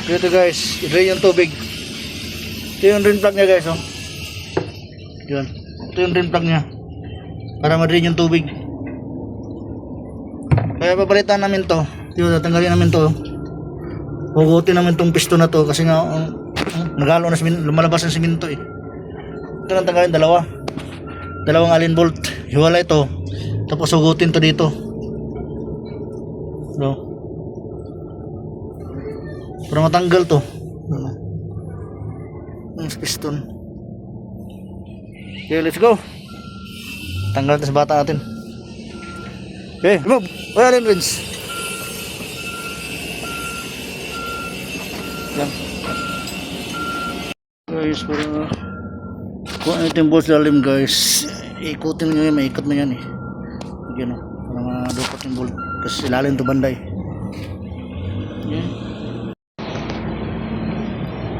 Dito guys, i-drain yung tubig. Ito yung drain plug niya guys, oh. Yun. Ito yung drain plug niya. Para ma-drain yung tubig. Kaya papalitan namin to. Dito, tatanggalin namin to. Hugutin namin tong piston na to kasi nga nagalo na lumalabas ng siminto eh. Ito lang tanggalin, dalawang allen bolt. Hiwala ito. Tapos hugutin to dito. So, para matanggal to. Ang piston. Okay, let's go. Tanggal natin sa bata natin. Okay, move. Wala rin rinse. Yan. Guys, para kung ano yung bolts lalim guys, ikutin nyo yan, maikot mo yan eh. Yan o, para madukot yung bolt. Kasi lalim to banday. Yan.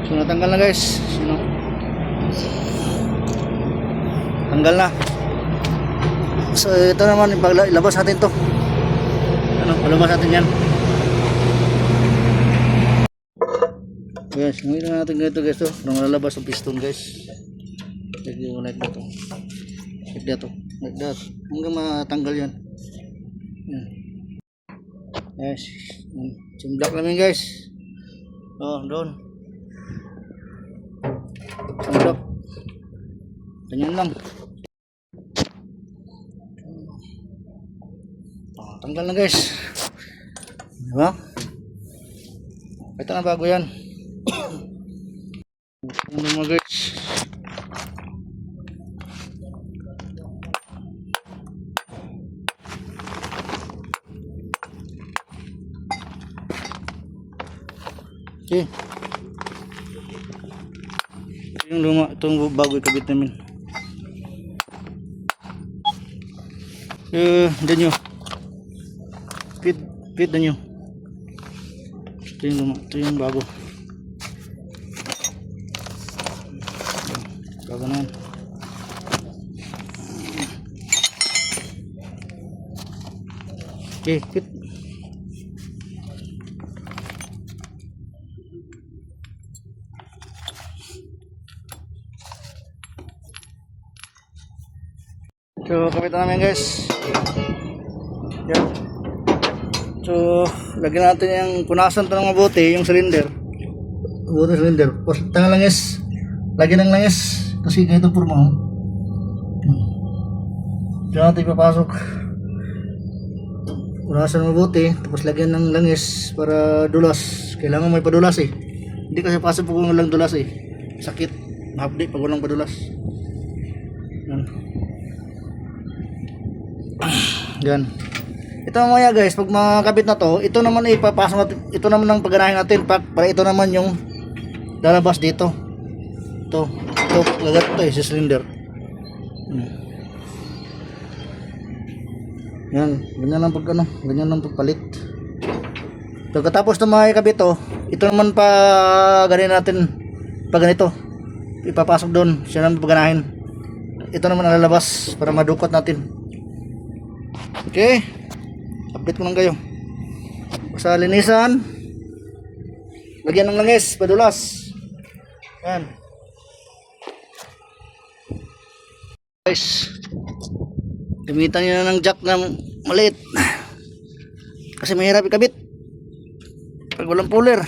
So natanggal na guys. Sino? Tanggal na. So ito naman, ilabas natin to. Ano, ilabas natin yan. Guys, ngayon na natin ganito guys to. Nung malalabas ang piston guys. Like that to. Like that to. Like that. Hanggang matanggal yan. Yan. Guys. Simblak namin guys. Oh, doon. Simblak. Ganyan lang. Tanggal na guys. Diba? Ito na bago yan. Ano mga guys. Okay. Ito yung luma. Itong bago ikabit namin. Then nyo. Fit na nyo. Ito yung luma. Ito yung bago. Bago na yan. Okay, fit. So, kapit na namin guys. Yan. So, lagyan natin yung punasan ito ng mabuti, yung cylinder. Mabuti cylinder. Tanga langis. Lagyan ng langis. Kasi ganito forma. Diyan natin ipapasok. Punasan mabuti. Tapos lagyan ng langis para dulas. Kailangan may padulas eh. Hindi kasi pasok pag walang dulas eh. Sakit. Mahapdi pag walang padulas. Yan. Yan. Ito mamaya guys, pag makakabit na to, ito naman ipapasok natin, ito naman ang pagganahin natin para ito naman yung lalabas dito. Ito lagat ito sa cylinder. Yan, ganyan lang pag ano, ganyan lang pagpalit. Pagkatapos na makakabit to, ito naman pa ganin natin pag ganito. Ipapasok doon, siya naman pagganahin. Ito naman ang lalabas para madukot natin. Okay. Update ko lang kayo. Sa linisan, lagyan ng langis, padulas. Yan. Guys, gamitan nyo na ng jack na maliit. Kasi mahirap ikabit pag walang puller.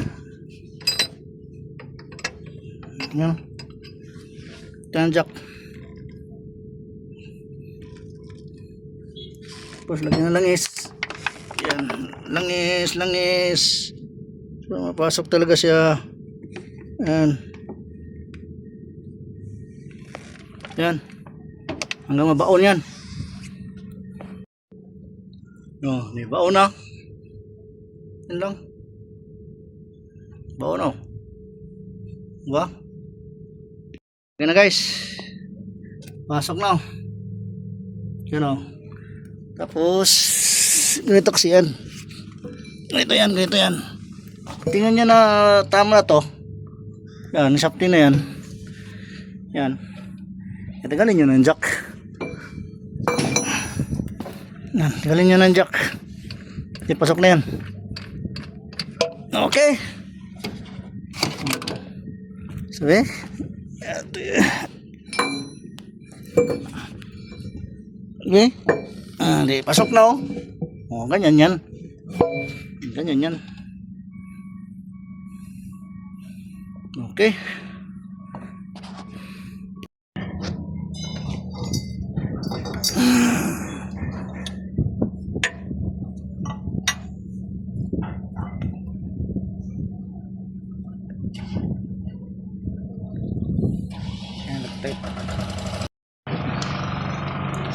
Yan. Ito yung jack. Tapos lagyan ng langis. Yan, langis. So, mapasok talaga siya. Yan. Hanggang mabaon yan. Oh, may baon na. Yan lang. Baon na. Diba? Yan na guys. Pasok na. Yan o. Tapos ganito kasi yan. Ganito yan. Tingnan nyo na tama na to. Yan, safety na yan. Yan. Tagalin nyo na yung jack. Yan, tagalin nyo na yung jack. Pasok na yan. Okay. Sabi? Sabi? Di, pasok na oh. Oh, ganyan yan. Ganyan yan. Okay.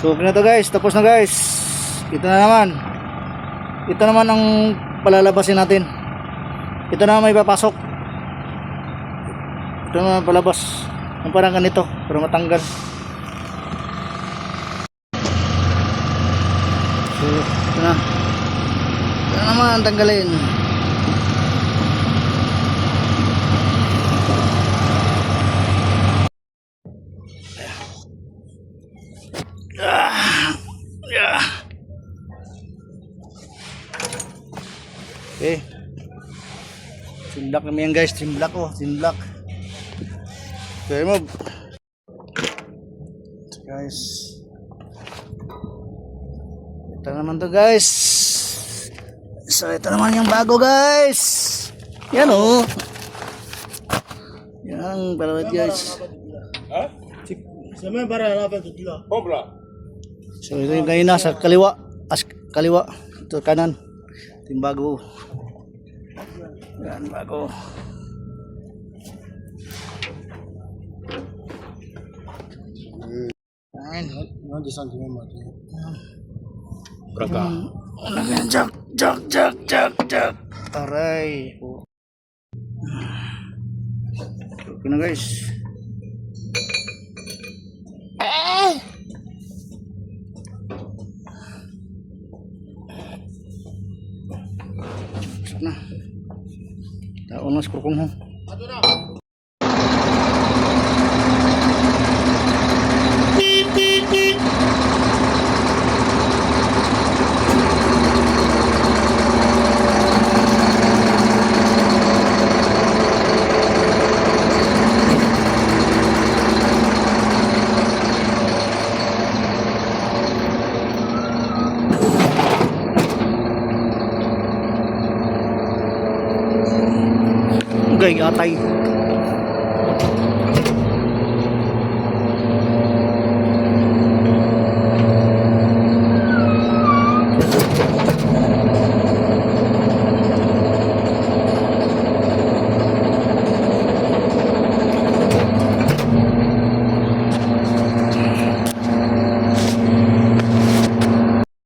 So, okay na to guys. Tapos na guys. Ito na naman. Ito naman ang palalabasin natin. Ito na may papasok. Ito na palabas. Ang parang ganito. Para matanggal. So, ito na. Ito na naman tanggalin. Yeah. Okay. Sinlock naman yan guys. Sinlock oh. Sinlock. Okay, move. So, guys. Ito naman to guys. So ito naman yung bago guys. Yan oh. Yan palawat guys. Ha? Sama para apa tu dia? Obra. So ito yung kanina sa kaliwa. Kaliwa. Ito kanan. Ito yung bago. Yan bago. Yan. Nanti santi memang. Berapa? Jak. Taray. Oke na guys. Nah. Taon na skrukong ho. Gay atay.